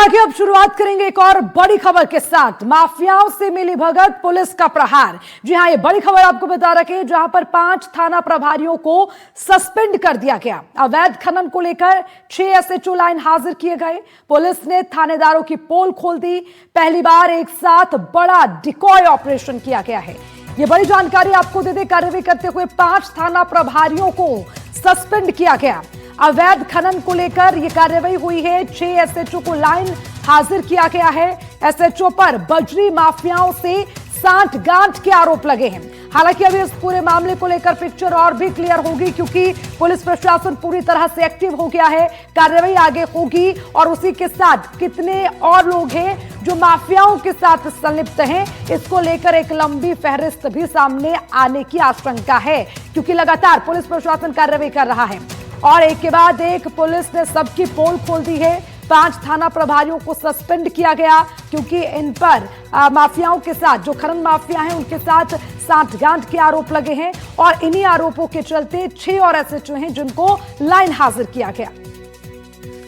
आगे अब शुरुआत करेंगे एक और बड़ी खबर के साथ। माफियाओं से मिली भगत, पुलिस का प्रहार। जी हां, ये बड़ी खबर आपको बता रखे, जहां पर 5 थाना प्रभारियों को सस्पेंड कर दिया गया। अवैध खनन को लेकर 6 एसएचओ लाइन हाजिर किए गए। पुलिस ने थानेदारों की पोल खोल दी। पहली बार एक साथ बड़ा डिकॉय ऑपरेशन किया गया है। ये बड़ी जानकारी आपको दे दे, कार्रवाई करते हुए 5 थाना प्रभारियों को सस्पेंड किया गया। अवैध खनन को लेकर यह कार्रवाई हुई है। 6 एसएचओ को लाइन हाजिर किया गया है। एसएचओ पर बजरी माफियाओं से सांठ-गांठ के आरोप लगे हैं। हालांकि अभी इस पूरे मामले को लेकर पिक्चर और भी क्लियर होगी, क्योंकि पुलिस प्रशासन पूरी तरह से एक्टिव हो गया है। कार्रवाई आगे होगी और उसी के साथ कितने और लोग हैं जो माफियाओं के साथ संलिप्त हैं, इसको लेकर एक लंबी फहरिस्त भी सामने आने की आशंका है, क्योंकि लगातार पुलिस प्रशासन कार्रवाई कर रहा है और एक के बाद एक पुलिस ने सबकी पोल खोल दी है। 5 थाना प्रभारियों को सस्पेंड किया गया, क्योंकि इन पर माफियाओं के साथ, जो खनन माफिया हैं, उनके साथ सांठ-गांठ के आरोप लगे हैं और इन्हीं आरोपों के चलते 6 और एसएचओ हैं जिनको लाइन हाजिर किया गया।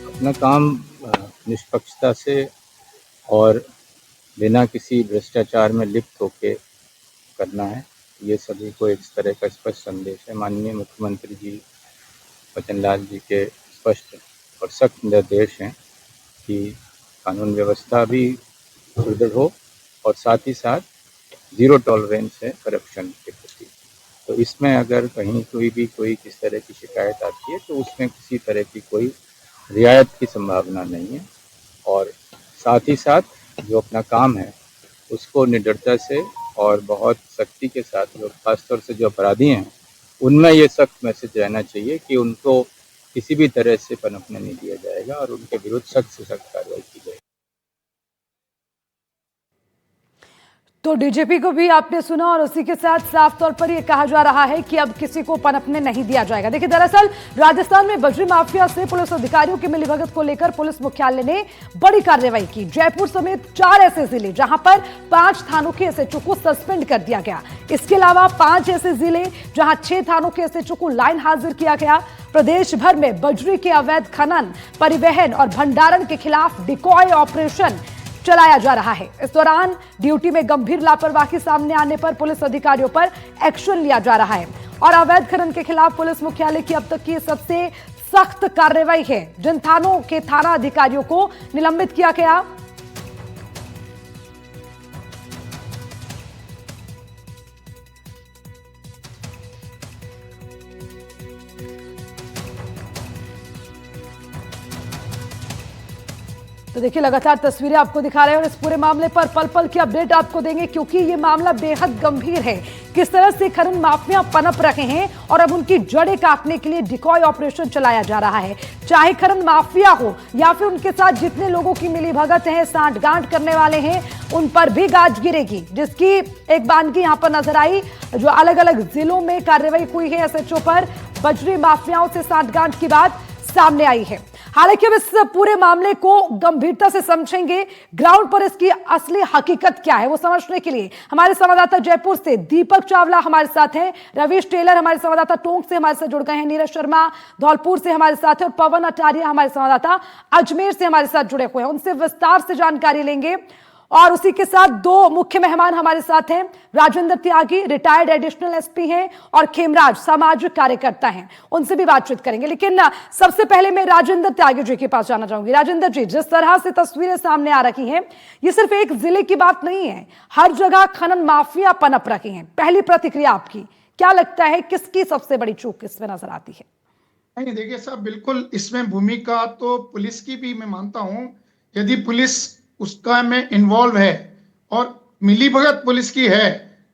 अपना काम निष्पक्षता से और बिना किसी भ्रष्टाचार में लिप्त होकर करना है, ये सभी को एक तरह का स्पष्ट संदेश है। माननीय मुख्यमंत्री जी बचनलाल जी के स्पष्ट और सख्त निर्देश हैं कि कानून व्यवस्था भी सुदृढ़ हो और साथ ही साथ जीरो टॉलरेंस है करप्शन के प्रति। तो इसमें अगर कहीं कोई किस तरह की शिकायत आती है तो उसमें किसी तरह की कोई रियायत की संभावना नहीं है। और साथ ही साथ जो अपना काम है उसको निडरता से और बहुत सख्ती के साथ, जो खासतौर से जो अपराधी हैं, उनमें ये सख्त मैसेज रहना चाहिए कि उनको किसी भी तरह से पनपने नहीं दिया जाएगा और उनके विरुद्ध सख्त से सख्त कार्रवाई की जाएगी। तो डीजीपी को भी आपने सुना और उसी के साथ साफ तौर पर यह कहा जा रहा है कि अब किसी को पनपने नहीं दिया जाएगा। देखिए, दरअसल राजस्थान में बजरी माफिया से पुलिस अधिकारियों की मिलीभगत को लेकर पुलिस मुख्यालय ने बड़ी कार्रवाई की। जयपुर समेत 4 ऐसे जिले जहां पर 5 थानों के एसएचओ को सस्पेंड कर दिया गया। इसके अलावा 5 ऐसे जिले जहां 6 थानों के एसएचओ को लाइन हाजिर किया गया। प्रदेश भर में बजरी के अवैध खनन, परिवहन और भंडारण के खिलाफ डिकॉय ऑपरेशन चलाया जा रहा है। इस दौरान ड्यूटी में गंभीर लापरवाही सामने आने पर पुलिस अधिकारियों पर एक्शन लिया जा रहा है और अवैध खनन के खिलाफ पुलिस मुख्यालय की अब तक की सबसे सख्त कार्रवाई है। जिन थानों के थाना अधिकारियों को निलंबित किया गया, तो देखिए लगातार तस्वीरें आपको दिखा रहे हैं और इस पूरे मामले पर पल पल की अपडेट आपको देंगे, क्योंकि ये मामला बेहद गंभीर है। किस तरह से खनन माफिया पनप रहे हैं और अब उनकी जड़ें काटने के लिए डिकॉय ऑपरेशन चलाया जा रहा है। चाहे खनन माफिया हो या फिर उनके साथ जितने लोगों की मिलीभगत है, सांठ-गांठ करने वाले हैं, उन पर भी गाज गिरेगी, जिसकी एक बानगी यहां पर नजर आई। जो अलग अलग जिलों में कार्रवाई हुई है एसएचओ पर, बजरी माफियाओं से सांठ-गांठ की बात सामने आई है। हालांकि अब इस पूरे मामले को गंभीरता से समझेंगे। ग्राउंड पर इसकी असली हकीकत क्या है वो समझने के लिए हमारे संवाददाता जयपुर से दीपक चावला हमारे साथ हैं, रवीश टेलर हमारे संवाददाता टोंक से हमारे साथ जुड़ गए हैं, नीरज शर्मा धौलपुर से हमारे साथ है और पवन अटारिया हमारे संवाददाता अजमेर से हमारे साथ जुड़े हुए हैं। उनसे विस्तार से जानकारी लेंगे और उसी के साथ 2 मुख्य मेहमान हमारे साथ हैं। राजेंद्र त्यागी रिटायर्ड एडिशनल एसपी हैं और खेमराज सामाजिक कार्यकर्ता हैं, उनसे भी बातचीत करेंगे। लेकिन सबसे पहले मैं राजेंद्र त्यागी जी के पास जाना चाहूंगी। राजेंद्र जी, जिस तरह से तस्वीरें सामने आ रही हैं, ये सिर्फ एक जिले की बात नहीं है, हर जगह खनन माफिया पनप रहे हैं। पहली प्रतिक्रिया आपकी क्या लगता है, किसकी सबसे बड़ी चूक इसमें नजर आती है? नहीं, देखिए साहब, बिल्कुल इसमें भूमिका तो पुलिस की भी मैं मानता हूं। यदि पुलिस उसका में इन्वॉल्व है और मिलीभगत पुलिस की है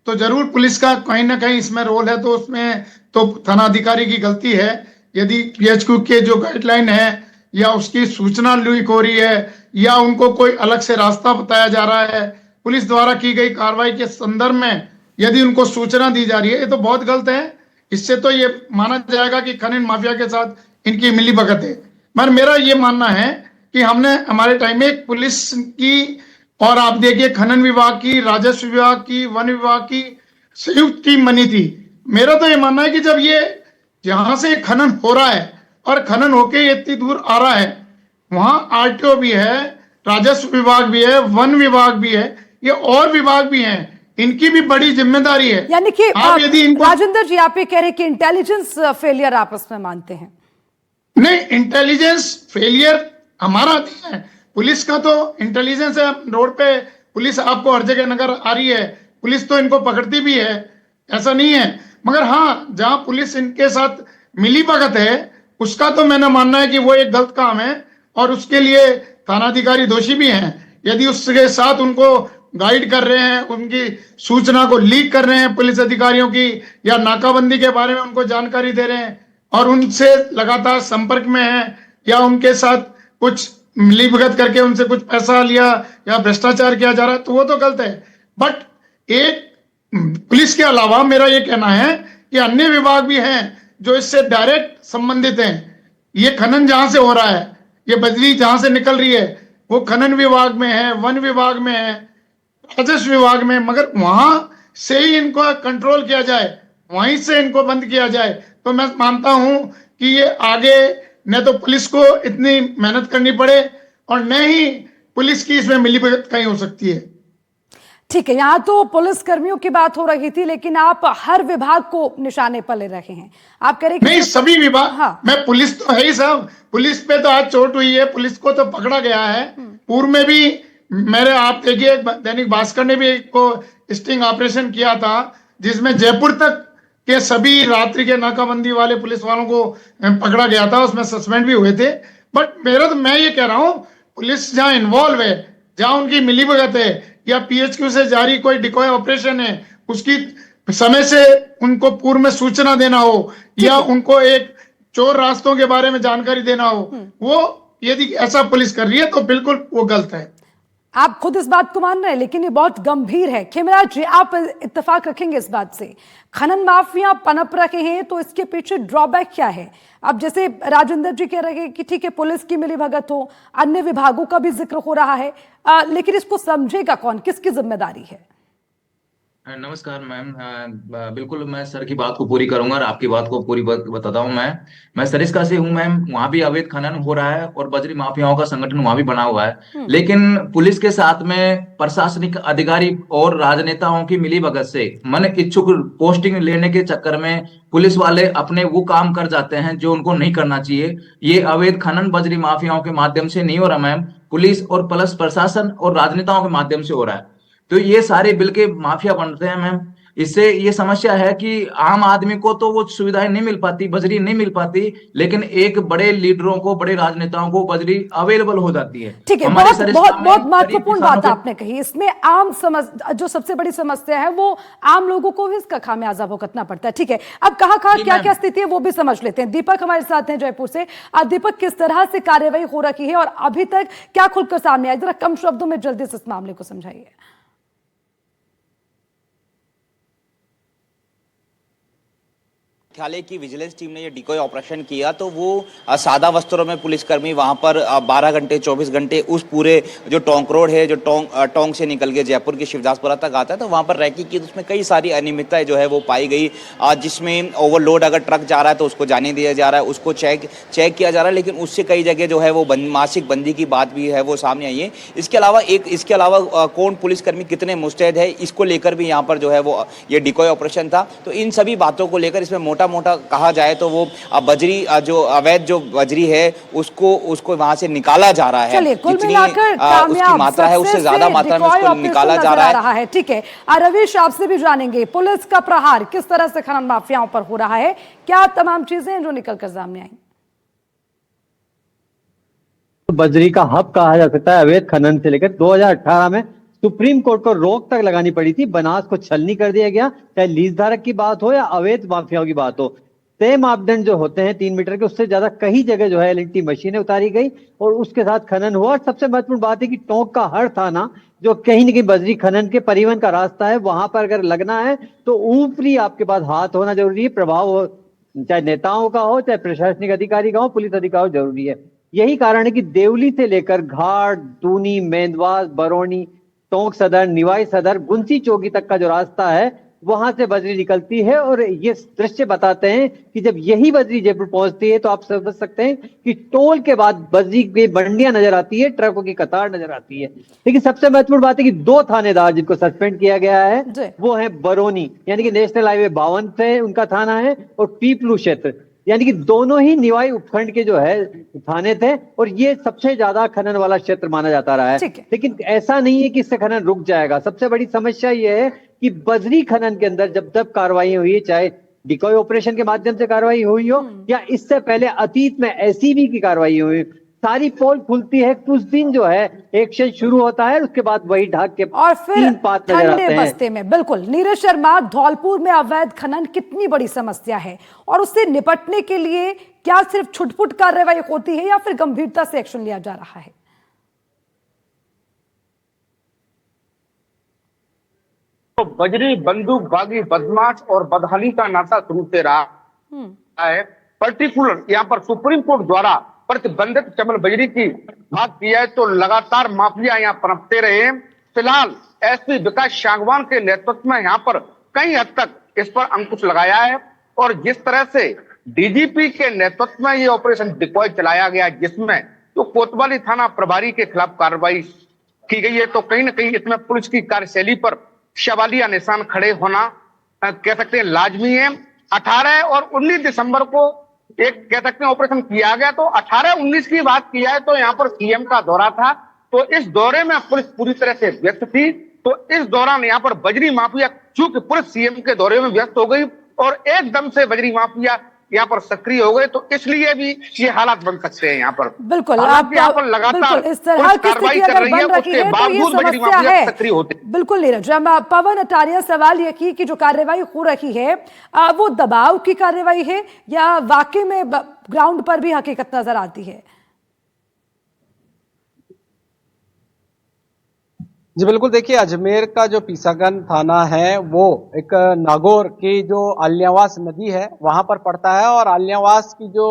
तो जरूर पुलिस का कहीं ना कहीं इसमें रोल है, तो उसमें तो थानाधिकारी की गलती है। यदि पीएचक्यू के जो गाइडलाइन है या उसकी सूचना लीक हो रही है या उनको कोई अलग से रास्ता बताया जा रहा है, पुलिस द्वारा की गई कार्रवाई के संदर्भ में यदि उनको सूचना दी जा रही है, ये तो बहुत गलत है। इससे तो ये माना जाएगा कि खनन माफिया के साथ इनकी मिलीभगत है। मगर मेरा ये मानना है कि हमने हमारे टाइम में एक पुलिस की और आप देखिए खनन विभाग की, राजस्व विभाग की, वन विभाग की संयुक्त टीम बनी थी। मेरा तो ये मानना है कि जब ये जहां से खनन हो रहा है और खनन होके इतनी दूर आ रहा है, वहां आरटीओ भी है, राजस्व विभाग भी है, वन विभाग भी है, ये और विभाग भी हैं, इनकी भी बड़ी जिम्मेदारी है। यानी कि आप यदि इनको राजेंद्र जी आप ये कह रहे हैं कि इंटेलिजेंस फेलियर आप इसमें मानते हैं? नहीं, इंटेलिजेंस फेलियर हमारा नहीं है, पुलिस का तो इंटेलिजेंस है। रोड पे पुलिस आपको हर जगह नजर आ रही है, पुलिस तो इनको पकड़ती भी है, ऐसा नहीं है। मगर हाँ, जहां पुलिस इनके साथ मिली भगत है, उसका तो मैंने मानना है कि वो एक गलत काम है और उसके लिए थानाधिकारी दोषी भी हैं। यदि उसके साथ उनको गाइड कर रहे हैं, उनकी सूचना को लीक कर रहे हैं पुलिस अधिकारियों की, या नाकाबंदी के बारे में उनको जानकारी दे रहे हैं और उनसे लगातार संपर्क में है, या उनके साथ कुछ मिलीभगत करके उनसे कुछ पैसा लिया या भ्रष्टाचार किया जा रहा है, तो वो तो गलत है। बट एक पुलिस के अलावा मेरा ये कहना है कि अन्य विभाग भी हैं जो इससे डायरेक्ट संबंधित हैं। ये खनन जहां से हो रहा है, ये बजरी जहां से निकल रही है, वो खनन विभाग में है, वन विभाग में है, राजस्व विभाग में, मगर वहां से ही इनको कंट्रोल किया जाए, वहीं से इनको बंद किया जाए, तो मैं मानता हूं कि ये आगे न तो पुलिस को इतनी मेहनत करनी पड़े और न ही पुलिस की इसमें मिलीभगत कहीं हो सकती है। ठीक है, यहाँ तो पुलिस कर्मियों की बात हो रही थी, लेकिन आप हर विभाग को निशाने पर ले रहे हैं। आप कह रहे नहीं, सभी विभाग। हाँ। मैं पुलिस तो है ही साहब, पुलिस पे तो आज चोट हुई है, पुलिस को तो पकड़ा गया है। पूर्व में भी मेरे, आप देखिए, दैनिक भास्कर ने भी एक को स्टिंग ऑपरेशन किया था, जिसमें जयपुर तक के सभी रात्रि के नाकाबंदी वाले पुलिस वालों को पकड़ा गया था, उसमें सस्पेंड भी हुए थे। बट मैं ये कह रहा हूं, पुलिस जहां इन्वॉल्व है, जहां उनकी मिलीभगत है, या पीएचक्यू से जारी कोई डिकॉय ऑपरेशन है, उसकी समय से उनको पूर्व में सूचना देना हो, या उनको एक चोर रास्तों के बारे में जानकारी देना हो, वो यदि ऐसा पुलिस कर रही है तो बिल्कुल वो गलत है। आप खुद इस बात को मान रहे हैं, लेकिन ये बहुत गंभीर है। खेमराज जी, आप इत्तेफाक रखेंगे इस बात से, खनन माफिया पनप रहे हैं, तो इसके पीछे ड्रॉबैक क्या है? अब जैसे राजेंद्र जी कह रहे हैं कि ठीक है, पुलिस की मिलीभगत हो, अन्य विभागों का भी जिक्र हो रहा है, लेकिन इसको समझेगा कौन, किसकी जिम्मेदारी है? नमस्कार मैम। बिल्कुल मैं सर की बात को पूरी करूंगा और आपकी बात को पूरी बताता हूं। मैं सरिस्का से हूं मैम, वहां भी अवैध खनन हो रहा है और बजरी माफियाओं का संगठन वहां भी बना हुआ है। लेकिन पुलिस के साथ में प्रशासनिक अधिकारी और राजनेताओं की मिलीभगत से मन इच्छुक पोस्टिंग लेने के चक्कर में पुलिस वाले अपने वो काम कर जाते हैं जो उनको नहीं करना चाहिए। ये अवैध खनन बजरी माफियाओं के माध्यम से नहीं हो रहा मैम, पुलिस और प्लस प्रशासन और राजनेताओं के माध्यम से हो रहा है। तो ये सारे बिल के माफिया बनते हैं मैम। इससे ये समस्या है कि आम आदमी को तो वो सुविधाएं नहीं मिल पाती, बजरी नहीं मिल पाती, लेकिन एक बड़े लीडरों को, बड़े राजनेताओं को बजरी अवेलेबल हो जाती है। ठीक है, बहुत महत्वपूर्ण बात आपने कही। इसमें जो सबसे बड़ी समस्या है, वो आम लोगों को भी इसका खामियाजा भुगतना पड़ता है। ठीक है, अब कहाँ क्या क्या स्थिति है वो भी समझ लेते हैं। दीपक हमारे साथ हैं जयपुर से। दीपक, किस तरह से कार्रवाई हो रही है और अभी तक क्या खुलकर सामने आया? जरा कम शब्दों में जल्दी से इस मामले को समझाइए। मुख्यालय की विजिलेंस टीम ने ये डिकॉय ऑपरेशन किया, तो वो सादा वस्त्रों में पुलिसकर्मी वहां पर 12 घंटे 24 घंटे उस पूरे जो टोंक रोड है, जो टोंक से निकल के जयपुर के शिवदासपुरा तक आता है, तो वहां पर रैकी की, तो उसमें कई सारी अनियमितताएं जो है वो पाई गई, जिसमें ओवरलोड अगर ट्रक जा रहा है तो उसको जाने दिया जा रहा है, उसको चेक किया जा रहा है, लेकिन उससे कई जगह जो है वो मासिक बंदी की बात भी है वो सामने आई है। इसके अलावा कौन पुलिसकर्मी कितने मुस्तैद है, इसको लेकर भी यहाँ पर जो है वो ये डिकॉय ऑपरेशन था। तो इन सभी बातों को लेकर इसमें मोटा कहा जाए तो वो बजरी, जो अवैध जो बजरी है, उसको वहां से निकाला जा रहा है। जितनी उसकी मात्रा है उससे ज्यादा मात्रा में उसको निकाला जा रहा है। ठीक है, रवीश, आपसे भी जानेंगे पुलिस का प्रहार किस तरह से खनन माफियाओं पर हो रहा है, क्या तमाम चीजें हैं जो निकलकर सामने आई? बजरी का हब कहा जा सकता है अवैध खनन से लेकर 2018 में सुप्रीम कोर्ट को रोक तक लगानी पड़ी थी। बनास को छलनी कर दिया गया, चाहे लीज धारक की बात हो या अवैध माफियाओं की बात हो। तय मापदंड जो होते हैं 3 मीटर के, उससे ज्यादा कई जगह जो है एलएनटी मशीनें उतारी गई और उसके साथ खनन हुआ। और सबसे महत्वपूर्ण बात है कि टोंक का हर थाना जो कहीं न कहीं बजरी खनन के परिवहन का रास्ता है, वहां पर अगर लगना है तो ऊपरी आपके पास हाथ होना जरूरी है, प्रभाव हो, चाहे नेताओं का हो, चाहे प्रशासनिक अधिकारी का हो, पुलिस अधिकारी हो, जरूरी है। यही कारण है कि देवली से लेकर घाट, दूनी, मेंदवास, बरौनी, टोंक सदर, निवाई सदर, गुंसी चौकी तक का जो रास्ता है, वहां से बजरी निकलती है। और ये दृश्य बताते हैं कि जब यही बजरी जयपुर पहुंचती है तो आप समझ सकते हैं कि टोल के बाद बजरी की बंडियां नजर आती है, ट्रकों की कतार नजर आती है। लेकिन सबसे महत्वपूर्ण बात है कि 2 थानेदार जिनको सस्पेंड किया गया है जी। वो है बरौनी यानी कि नेशनल हाईवे 52 से उनका थाना है, और पीपलू क्षेत्र यानी कि दोनों ही निवाई उपखंड के जो है थाने थे, और ये सबसे ज्यादा खनन वाला क्षेत्र माना जाता रहा है। ठीक है। लेकिन ऐसा नहीं है कि इससे खनन रुक जाएगा। सबसे बड़ी समस्या ये है कि बजरी खनन के अंदर जब तक कार्रवाई हुई, चाहे डिकॉय ऑपरेशन के माध्यम से कार्रवाई हुई हो या इससे पहले अतीत में एसीबी की कार्रवाई हुई, सारी पोल खुलती है, कुछ दिन जो है एक्शन शुरू होता है, उसके बाद वही ढाक के और फिर 3 पात नजर आते ठंडे हैं। बस्ते में बिल्कुल नीरज शर्मा, धौलपुर में अवैध खनन कितनी बड़ी समस्या है और उससे निपटने के लिए क्या सिर्फ छुटपुट कार्रवाई होती है या फिर गंभीरता से एक्शन लिया जा रहा है? तो बजरी बंदूक बागी बदमाश और बदहाली का नाता शुरू से रहा है। पर्टिकुलर यहाँ पर सुप्रीम कोर्ट द्वारा प्रतिबंधित चमन बजरी की बात की है तो लगातार माफिया यहाँ पनपते रहे। फिलहाल एसपी विकास सांगवान के नेतृत्व में यहाँ पर कई हद तक इस पर अंकुश लगाया है, और जिस तरह से डीजीपी के नेतृत्व में ये ऑपरेशन डिकॉय चलाया गया, जिसमें तो कोतवाली थाना प्रभारी के खिलाफ कार्रवाई की गई है, तो कहीं ना कहीं इसमें पुलिस की कार्यशैली पर सवालिया निशान खड़े होना कह सकते हैं लाजमी है। 18 और 19 दिसंबर को एक कह सकते हैं ऑपरेशन किया गया, तो 18-19 की बात की जाए तो यहाँ पर सीएम का दौरा था, तो इस दौरे में पुलिस पूरी तरह से व्यस्त थी। तो इस दौरान यहाँ पर बजरी माफिया, चूंकि पुलिस सीएम के दौरे में व्यस्त हो गई और एकदम से बजरी माफिया यहाँ पर सक्रिय हो गए, तो इसलिए भी ये हालात बन सकते हैं यहाँ पर। बिल्कुल, आप यहाँ पर लगातार इस तरह की कार्रवाई स्थिति कर अगर रही है, बन रही उसके है तो ये बावजूद बजरी समस्या माफिया है। सक्रिय होते। बिल्कुल नीरज, पवन अटारिया, सवाल ये कि जो कार्रवाई हो रही है वो दबाव की कार्रवाई है या वाकई में ग्राउंड पर भी हकीकत नजर आती है? जी बिल्कुल, देखिए अजमेर का जो पीसागन थाना है वो एक नागौर की जो आल्यावास नदी है वहां पर पड़ता है, और आल्यावास की जो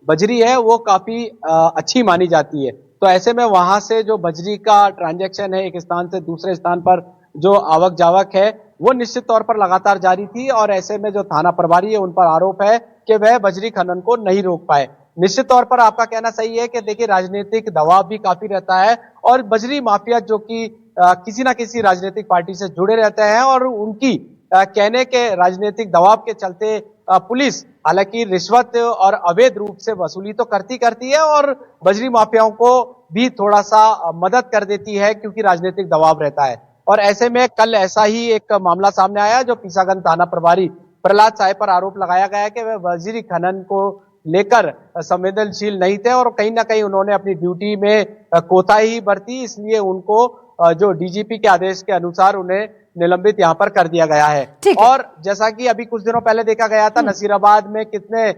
बजरी है वो काफी अच्छी मानी जाती है। तो ऐसे में वहां से जो बजरी का ट्रांजैक्शन है, एक स्थान से दूसरे स्थान पर जो आवक जावक है वो निश्चित तौर पर लगातार जारी थी, और ऐसे में जो थाना प्रभारी है उन पर आरोप है कि वह बजरी खनन को नहीं रोक पाए। निश्चित तौर पर आपका कहना सही है कि देखिए राजनीतिक दबाव भी काफी रहता है, और बजरी माफिया जो कि किसी ना किसी राजनीतिक पार्टी से जुड़े रहते हैं, और उनकी कहने के राजनीतिक दबाव के चलते पुलिस हालांकि रिश्वत और अवैध रूप से वसूली तो करती है, और बजरी माफियाओं को भी थोड़ा सा मदद कर देती है क्योंकि राजनीतिक दबाव रहता है। और ऐसे में कल ऐसा ही एक मामला सामने आया जो पीसागन थाना प्रभारी प्रहलाद साय पर आरोप लगाया गया है कि वह बजरी खनन को लेकर संवेदनशील नहीं थे, और कहीं ना कहीं उन्होंने अपनी ड्यूटी में कोताही बरती, इसलिए उनको जो डीजीपी के आदेश के अनुसार उन्हें निलंबित यहाँ पर कर दिया गया है। और जैसा कि अभी कुछ दिनों पहले देखा गया था नसीराबाद में कितने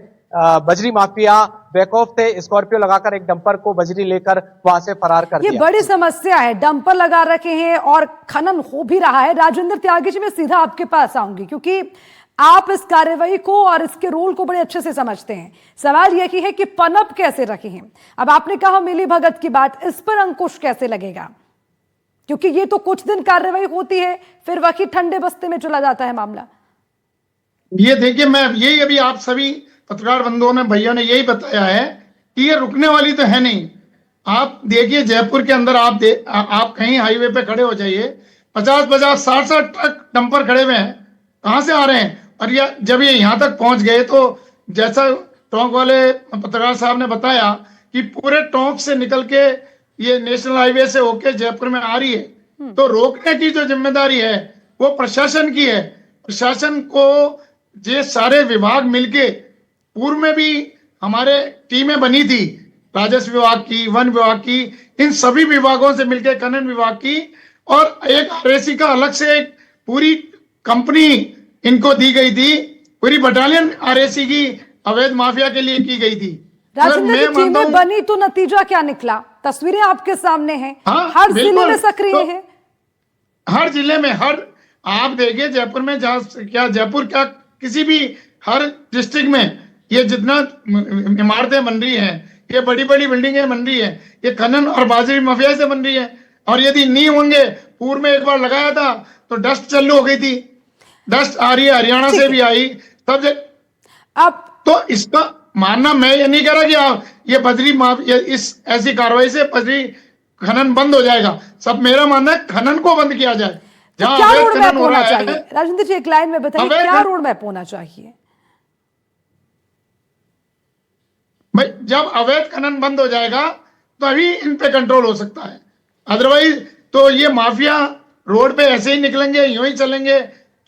बजरी माफिया बेखौफ थे, स्कॉर्पियो लगाकर एक डंपर को बजरी लेकर वहां से फरार कर दिया। ये बड़ी समस्या है, डंपर लगा रखे हैं और खनन हो भी रहा है। राजेंद्र त्यागी जी, मैं सीधा आपके पास आऊंगी क्योंकि आप इस कार्रवाई को और इसके रोल को बड़े अच्छे से समझते हैं। सवाल यह है कि पनप कैसे रखे हैं? अब आपने कहा मिली भगत की बात, इस पर अंकुश कैसे लगेगा? क्योंकि ये तो कुछ दिन कार्रवाई होती है फिर वही ठंडे बस्ते में चला जाता है मामला। ये देखिए, मैं यही अभी आप सभी पत्रकार बंधुओं ने, भैया ने यही बताया है कि ये रुकने वाली तो है नहीं। आप देखिए जयपुर के अंदर आप कहीं हाईवे पे खड़े हो जाइए, 50-50, 60-60 ट्रक डंपर खड़े हुए हैं, कहां से आ रहे हैं? और ये जब ये यहाँ तक पहुंच गए तो जैसा टोंक वाले पत्रकार साहब ने बताया कि पूरे टोंक से निकल के ये नेशनल हाईवे से होके जयपुर में आ रही है, तो रोकने की जो जिम्मेदारी है वो प्रशासन की है। प्रशासन को ये सारे विभाग मिलके, पूर्व में भी हमारे टीमें बनी थी, राजस्व विभाग की, वन विभाग की, इन सभी विभागों से मिलके, खनन विभाग की, और एक आरएसी का अलग से एक पूरी कंपनी इनको दी गई थी, पूरी बटालियन आरएसी की अवैध माफिया के लिए की गई थी। राजेंद्र की टीमें बनी तो नतीजा क्या निकला? तस्वीरें आपके सामने हैं। हर जिले में सक्रिय है, हर जिले में, आप देखिए जयपुर में, जयपुर क्या किसी भी हर डिस्ट्रिक्ट में ये जितना इमारतें बन रही हैं, ये बड़ी बड़ी बिल्डिंगें बन रही है, ये खनन और बाजरी माफिया से बन रही है। और यदि नहीं होंगे, पूर्व में एक बार लगाया था तो डस्ट चालू हो गई थी। डस्ट आ रही है, हरियाणा ठीक से है। भी आई, सब अब तो इसका मानना, मैं ये नहीं कह रहा कि ये बजरी इस ऐसी कार्रवाई से बजरी खनन बंद हो जाएगा। सब मेरा मानना है खनन को बंद किया जाए। तो जहां क्या अवैध रोड खनन मैप हो होना रहा चाहिए? है, राजेंद्र जी एक लाइन में बताइए अवैध क्या खनन- रोड मैप होना चाहिए? भाई जब अवैध खनन बंद हो जाएगा तो अभी इन पे कंट्रोल हो सकता है। अदरवाइज तो ये माफिया रोड पे ऐसे ही निकलेंगे, यूं ही चलेंगे,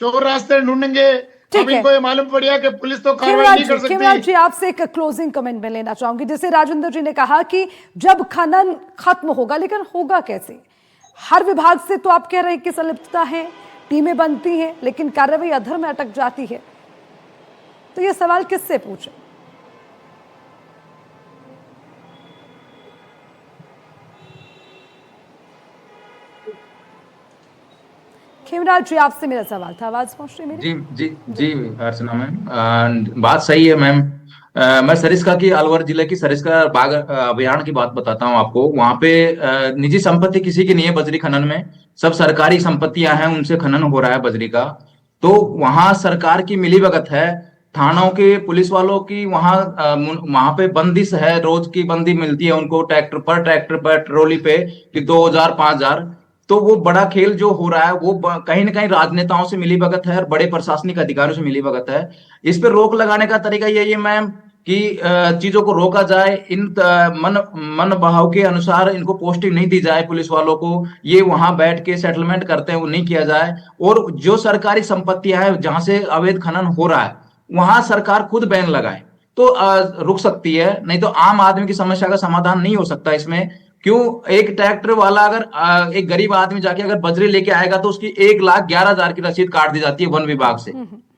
चोर रास्ते ढूंढेंगे। ठीक अब है। इनको ये मालूम पड़ गया कि पुलिस तो कार्रवाई खेमराज नहीं कर जी, खेमराज सकती। जी आपसे एक क्लोजिंग कमेंट में लेना चाहूंगी। जैसे राजेंद्र जी ने कहा कि जब खनन खत्म होगा, लेकिन होगा कैसे? हर विभाग से तो आप कह रहे हैं कि संलिप्तता है, टीमें बनती हैं, लेकिन कार्रवाई अधर में अटक जाती है। तो ये सवाल किससे पूछे? खेमराज जी आपसे मेरा सवाल था, आवाज पहुंच रही मेरी? जी जी जी अर्चना मैम, बात सही है मैम। मैं सरिस्का की, अलवर जिले की सरिस्का बाग अभियान की बात बताता हूँ आपको। वहां पे निजी संपत्ति किसी की नहीं है बजरी खनन में, सब सरकारी संपत्तियां हैं, उनसे खनन हो रहा है बजरी का। तो वहां सरकार की मिलीभगत है, थानों के पुलिस वालों की, वहां पे बंदिश है, रोज की बंदी मिलती है उनको, ट्रैक्टर पर ट्रॉली पे कि 2,000 5,000। तो वो बड़ा खेल जो हो रहा है वो कहीं ना कहीं राजनेताओं से मिलीभगत है और बड़े प्रशासनिक अधिकारियों से मिलीभगत है। इस पे रोक लगाने का तरीका यही है मैम कि चीजों को रोका जाए, मन बहाव के अनुसार इनको पोस्टिंग नहीं दी जाए, पुलिस वालों को ये वहां बैठ के सेटलमेंट करते हैं वो नहीं किया जाए। और जो सरकारी संपत्तियां हैं जहां से अवैध खनन हो रहा है वहां सरकार खुद बैन लगाए तो रुक सकती है, नहीं तो आम आदमी की समस्या का समाधान नहीं हो सकता इसमें। क्यों? एक ट्रैक्टर वाला अगर एक गरीब आदमी जाके अगर बजरी लेके आएगा तो उसकी 1,11,000 की रसीद काट दी जाती है वन विभाग से।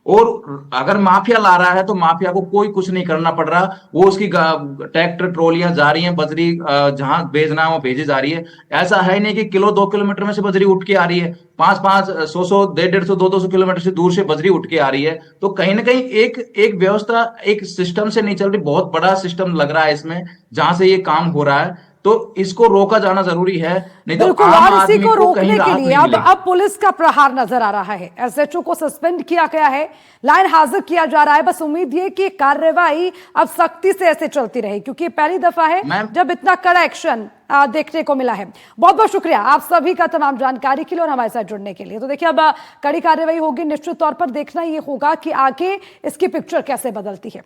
और अगर माफिया ला रहा है तो माफिया को कोई कुछ नहीं करना पड़ रहा, वो उसकी ट्रैक्टर ट्रॉलियां जा रही हैं, बजरी जहां भेजना है वो भेजी जा रही है। ऐसा है नहीं कि किलो 2 किलोमीटर में से बजरी उठ के आ रही है, 5-5 100-100 150-150 200 किलोमीटर से दूर से बजरी उठ के आ रही है। तो कहीं ना कहीं एक एक व्यवस्था एक सिस्टम से नहीं चल रही, बहुत बड़ा सिस्टम लग रहा है इसमें जहां से ये काम हो रहा है। तो इसको रोका जाना जरूरी है, नहीं तो बिल्कुल। आम और इसी आदमी को को कहीं रोकने के राहत लिए नहीं अब मिलेगी। पुलिस का प्रहार नजर आ रहा है। एसएचओ को सस्पेंड किया गया है, लाइन हाजिर किया जा रहा है। बस उम्मीद ये कि कार्रवाई अब सख्ती से ऐसे चलती रहे, क्योंकि ये पहली दफा है मैम, जब इतना कड़ा एक्शन देखने को मिला है। बहुत बहुत शुक्रिया आप सभी का तमाम जानकारी के लिए और हमारे साथ जुड़ने के लिए। तो देखिए अब कड़ी कार्रवाई होगी, निश्चित तौर पर देखना ये होगा कि आगे इसकी पिक्चर कैसे बदलती है।